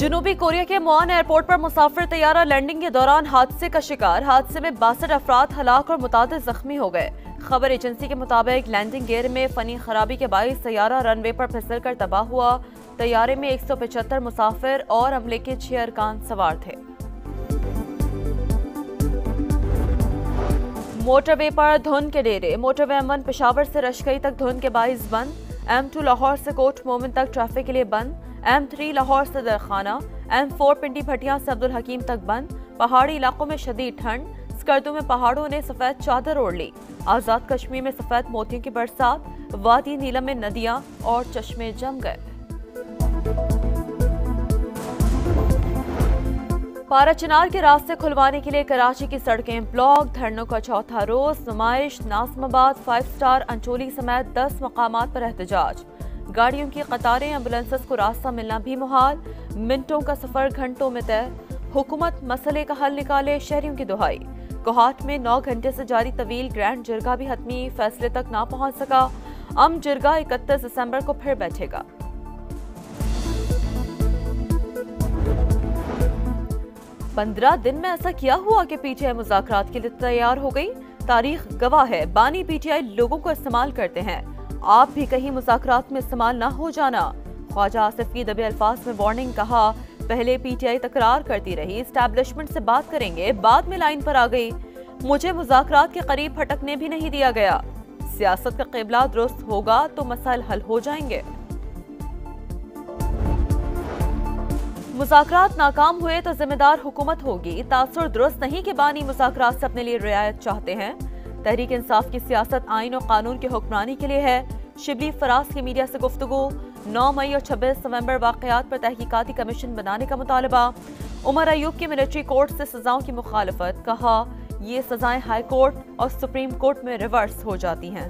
जनूबी कोरिया के Muan airport पर मुसाफिर तैयारा लैंडिंग के दौरान हादसे का शिकार। हादसे में 62 अफराद हलाक और मुतादिद जख्मी हो गए। खबर एजेंसी के मुताबिक लैंडिंग गियर में फनी खराबी के बाइस तैयारा रनवे पर फिसल कर तबाह हुआ। तैयारे में 175 मुसाफिर और अमले के 6 अरकान सवार थे। मोटरवे पर धुंध के डेरे। मोटरवे M1 पेशावर से रशकई तक धुंध के बाइस बंद। M2 लाहौर से कोट मोमिन तक ट्रैफिक के लिए बंद। M3 लाहौर से दरखाना। M4 पिंडी भटिया से अब्दुल हकीम तक बंद। पहाड़ी इलाकों में शदीद ठंड। स्कर्दू में पहाड़ों ने सफेद चादर ओढ़ ली। आजाद कश्मीर में सफेद मोतियों की बरसात। वादी नीलम में नदियां और चश्मे जम गए। पारा चिनार के रास्ते खुलवाने के लिए कराची की सड़कें ब्लॉक। धरनों का चौथा रोज। नुमाइश नाज़िमाबाद 5 स्टार अंचोली समेत 10 मकामात पर एहतजाज। गाड़ियों की कतारें। एम्बुलेंसेस को रास्ता मिलना भी मुहाल। मिनटों का सफर घंटों में तय। हुकूमत मसले का हल निकाले, शहरियों की दुहाई। कोहाट में 9 घंटे से जारी तवील ग्रैंड जिरगा भी हतमी फैसले तक ना पहुंच सका। जिरगा 31 दिसंबर को फिर बैठेगा। पंद्रह दिन में ऐसा क्या हुआ कि पीटीआई मुज़ाकरात के लिए तैयार हो गई। तारीख गवाह है, बानी पीटीआई लोगों को इस्तेमाल करते हैं। आप भी कहीं मुज़ाकरात में इस्तेमाल ना हो जाना। ख्वाजा आसिफ की दबे अल्फाज में वार्निंग। कहा पहले पीटीआई तकरार करती रही, एस्टैब्लिशमेंट से बात करेंगे, बाद में लाइन पर आ गई। मुझे मुज़ाकरात के करीब फटकने भी नहीं दिया गया। सियासत का क़िबला दुरुस्त होगा तो मसाइल हल हो जाएंगे। मुज़ाकरात नाकाम हुए तो जिम्मेदार हुकूमत होगी। तासुर दुरुस्त नहीं कि बानी मुज़ाकरात से अपने लिए रियायत चाहते हैं। तहरीक इंसाफ की सियासत आइन और कानून की हुक्मरानी के लिए है। शिबली फराज की मीडिया से गुफ्तगू। 9 मई और 26 नवंबर वाक़यात पर तहकीकाती कमीशन बनाने का मुतालबा। उमर अयूब की मिलिट्री कोर्ट से सजाओं की मुखालफत। कहा ये सजाएं हाई कोर्ट और सुप्रीम कोर्ट में रिवर्स हो जाती हैं।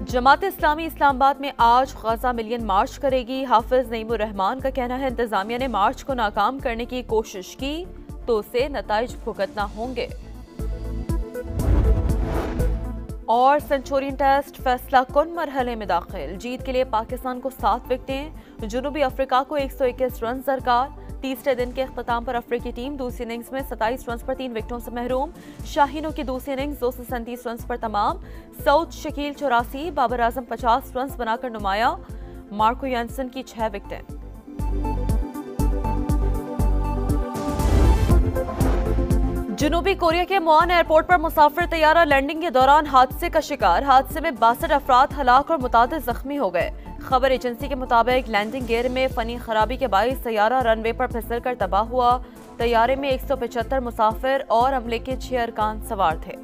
जमात इस्लामी इस्लामाबाद में आज गजा मिलियन मार्च करेगी। हाफिज नईमुर रहमान का कहना है इंतजामिया ने मार्च को नाकाम करने की कोशिश की तो उसे नताइज भुगतना होंगे। और सेंचुरियन टेस्ट फैसला कुन मरहले में दाखिल। जीत के लिए पाकिस्तान को 7 विकेटें। जनूबी अफ्रीका को 121 रन दरकार। तीसरे दिन के अख्ताम पर अफ्रीकी टीम दूसरी इनिंग्स में 27 रन पर 3 विकेटों से महरूम। शाहीनों की दूसरी इनिंग्स 237 रन पर तमाम। सऊद शकील 84, बाबर आजम 50 रन बनाकर नुमाया। मार्को यानसन की 6 विकेटें। जनूबी कोरिया के मुआन एयरपोर्ट पर मुसाफिर तैयारा लैंडिंग के दौरान हादसे का शिकार। हादसे में 62 अफराद हलाक और मुतादिद जख्मी हो गए। खबर एजेंसी के मुताबिक लैंडिंग गियर में फनी खराबी के बाइस तैयारा रनवे पर फिसल कर तबाह हुआ। तैयारे में 175 मुसाफिर और अमले के 6 अरकान सवार थे।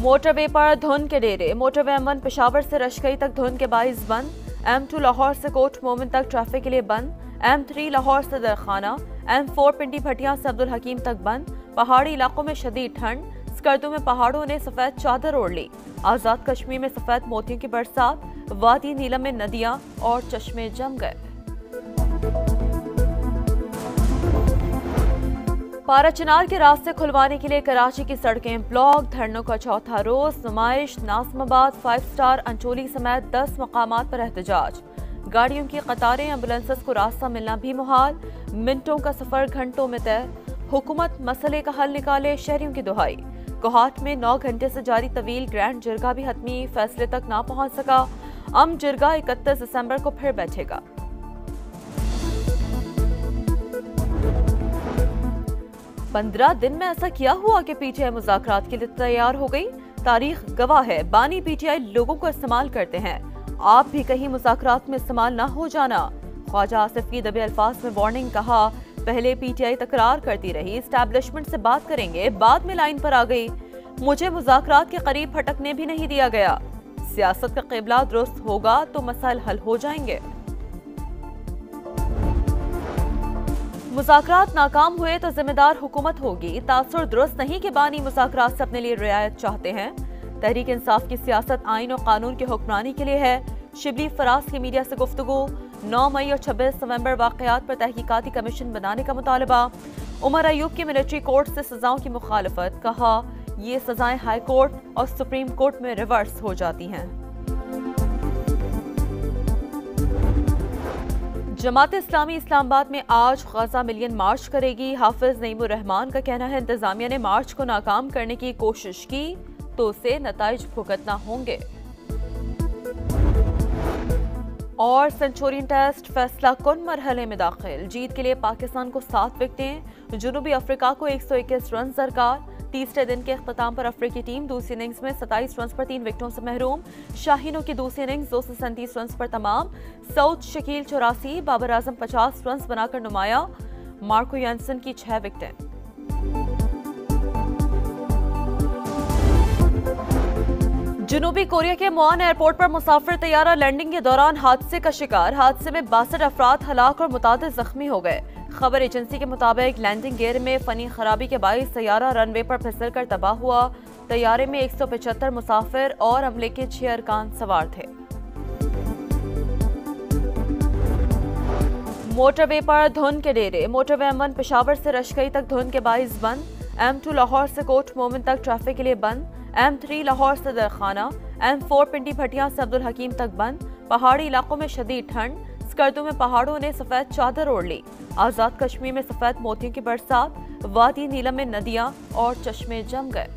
मोटरवे पर धुंध के डेरे। मोटरवे M1 पेशावर से रशकई तक धुंध के बाइस बंद। M2 लाहौर से कोट मोमिन तक ट्रैफिक के लिए बंद। M3 लाहौर से दरखाना। M4 पिंडी भटिया से अब्दुल हकीम तक बंद। पहाड़ी इलाकों में शदीद ठंड। स्कर्दू में पहाड़ों ने सफेद चादर ओढ़ ली। आजाद कश्मीर में सफेद मोतियों की बरसात। वादी नीलम में नदियां और चश्मे जम गए। पारा चिनार के रास्ते खुलवाने के लिए कराची की सड़कें ब्लॉक। धरनों का चौथा रोज। नुमाइश नाज़िमाबाद 5 स्टार अंचोली समेत 10 मकामात पर एहतजाज। गाड़ियों की कतारें। एम्बुलेंसेस को रास्ता मिलना भी मुहाल। मिनटों का सफर घंटों में तय। हुकूमत मसले का हल निकाले, शहरियों की दुहाई। कोहाट में 9 घंटे से जारी तवील ग्रैंड जिरगा भी हतमी फैसले तक ना पहुंच सका। जिरगा 31 दिसंबर को फिर बैठेगा। पंद्रह दिन में ऐसा क्या हुआ कि पीटीआई मुज़ाकरात के लिए तैयार हो गई। तारीख गवाह है, बानी पीटीआई लोगों को इस्तेमाल करते हैं। आप भी कहीं मुज़ाकरात में इस्तेमाल ना हो जाना। ख्वाजा आसिफ की दबे अल्फाज में वार्निंग। कहा पहले पीटीआई तकरार करती रही, एस्टैब्लिशमेंट से बात करेंगे, बाद में लाइन पर आ गई। मुझे मुज़ाकरात के करीब फटकने भी नहीं दिया गया। सियासत का क़िबला दुरुस्त होगा तो मसाइल हल हो जाएंगे। मुज़ाकरात नाकाम हुए तो जिम्मेदार हुकूमत होगी। तासुर दुरुस्त नहीं कि बानी मुज़ाकरात से अपने लिए रियायत चाहते हैं। तहरीक इंसाफ की सियासत आइन और कानून की हुक्मरानी के लिए है। शिबली फराज की मीडिया से गुफ्तगू। 9 मई और 26 नवंबर वाक़यात पर तहकीकाती कमीशन बनाने का मुतालबा। उमर अयूब की मिलिट्री कोर्ट से सजाओं की मुखालफत। कहा ये सजाएं हाई कोर्ट और सुप्रीम कोर्ट में रिवर्स हो जाती हैं। जमात इस्लामी इस्लामाबाद में आज गजा मिलियन मार्च करेगी। हाफिज नईमुर रहमान का कहना है इंतजामिया ने मार्च को नाकाम करने की कोशिश की तो उसे नताइज भुगतना होंगे। और सेंचुरियन टेस्ट फैसला कुन मरहले में दाखिल। जीत के लिए पाकिस्तान को 7 विकेटें, जनूबी अफ्रीका को 121 रन दरकार। तीसरे दिन के अख्ताम पर अफ्रीकी टीम दूसरी इनिंग्स में 27 रन पर 3 विकेटों से महरूम। शाहीनों की दूसरी इनिंग्स 237 रन पर तमाम। सऊद शकील 84, बाबर आजम 50 रन बनाकर नुमाया। मार्को यानसन की 6 विकेटें। जनूबी कोरिया के मुआन एयरपोर्ट पर मुसाफिर तैयारा लैंडिंग के दौरान हादसे का शिकार। हादसे में 62 अफराद हलाक और मुतादिद जख्मी हो गए। खबर एजेंसी के मुताबिक लैंडिंग गियर में फनी खराबी के बाइस तैयारा रनवे पर फिसल कर तबाह हुआ। तैयारे में 175 मुसाफिर और अमले के 6 अरकान सवार थे। मोटरवे पर धुंध के डेरे। मोटरवे M1 पेशावर से रशकई तक धुंध के बाइस बंद। M2 लाहौर से कोट मोमिन तक ट्रैफिक के लिए बंद। M3 लाहौर से दरखाना। M4 पिंडी भटिया से अब्दुल हकीम तक बंद। पहाड़ी इलाकों में शदीद ठंड। स्कर्दों में पहाड़ों ने सफेद चादर ओढ़ ली। आजाद कश्मीर में सफेद मोतियों की बरसात। वादी नीलम में नदियां और चश्मे जम गए।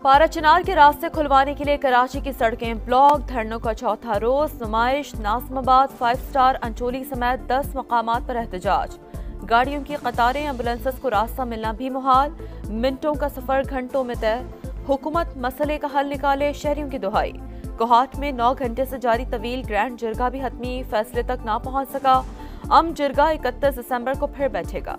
पारा चिनार के रास्ते खुलवाने के लिए कराची की सड़कें ब्लॉक। धरनों का चौथा रोज। नुमाइश, नाज़िमाबाद, 5 स्टार, अंचोली समेत 10 मकामात पर एहतजाज। गाड़ियों की कतारें, एम्बुलेंसेस को रास्ता मिलना भी मुहाल। मिनटों का सफर घंटों में तय। हुकूमत मसले का हल निकाले, शहरियों की दुहाई। कोहाट में 9 घंटे से जारी तवील ग्रैंड जिरगा भी हतमी फैसले तक ना पहुंच सका। जिरगा 31 दिसंबर को फिर बैठेगा।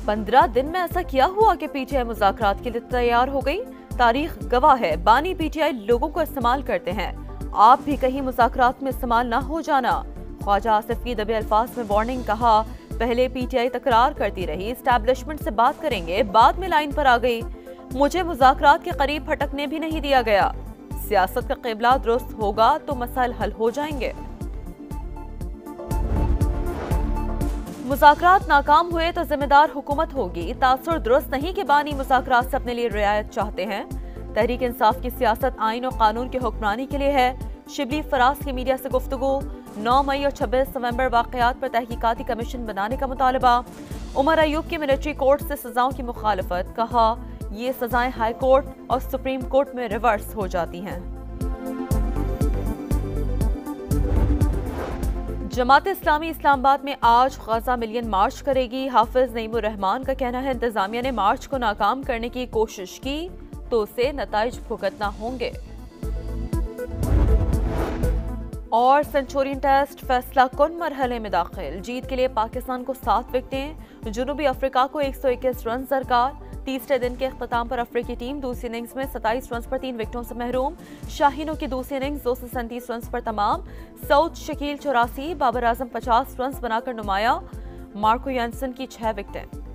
पंद्रह दिन में ऐसा क्या हुआ कि पीटीआई मुज़ाकरात के लिए तैयार हो गई? तारीख गवाह है, बानी पीटीआई लोगों को इस्तेमाल करते हैं। आप भी कहीं मुज़ाकरात में इस्तेमाल ना हो जाना। ख्वाजा आसिफ की दबे अल्फाज में वार्निंग। कहा पहले पीटीआई तकरार करती रही, एस्टैब्लिशमेंट से बात करेंगे, बाद में लाइन पर आ गई। मुझे मुज़ाकरात के करीब फटकने भी नहीं दिया गया। सियासत का क़िबला दुरुस्त होगा तो मसाइल हल हो जाएंगे। मुज़ाकरात नाकाम हुए तो जिम्मेदार हुकूमत होगी। तासुर दुरुस्त नहीं कि बानी मुज़ाकरात से अपने लिए रियायत चाहते हैं। तहरीक इंसाफ की सियासत आइन और कानून की हुक्मरानी के लिए है। शिबली फराज की मीडिया से गुफ्तगू। 9 मई और 26 नवंबर वाक़यात पर तहकीकाती कमीशन बनाने का मुतालबा। उमर अयूब की मिलिट्री कोर्ट से सजाओं की मुखालफत। कहा ये सजाएं हाई कोर्ट और सुप्रीम कोर्ट में रिवर्स हो जाती हैं। जमात इस्लामी इस्लामाबाद में आज गजा मिलियन मार्च करेगी। हाफिज नईमुर रहमान का कहना है इंतजामिया ने मार्च को नाकाम करने की कोशिश की तो उसे नताइज भुगतना होंगे। और सेंचुरियन टेस्ट फैसला कुन मरहले में दाखिल। जीत के लिए पाकिस्तान को 7 विकेटें, जनूबी अफ्रीका को 121 रन दरकार। तीसरे दिन के अख्ताम पर अफ्रीकी टीम दूसरी इनिंग्स में 27 रन पर 3 विकेटों से महरूम। शाहीनों की दूसरी इनिंग्स 237 रन पर तमाम। सऊद शकील 84, बाबर आजम 50 रन बनाकर नुमाया। मार्को यानसन की 6 विकेटें।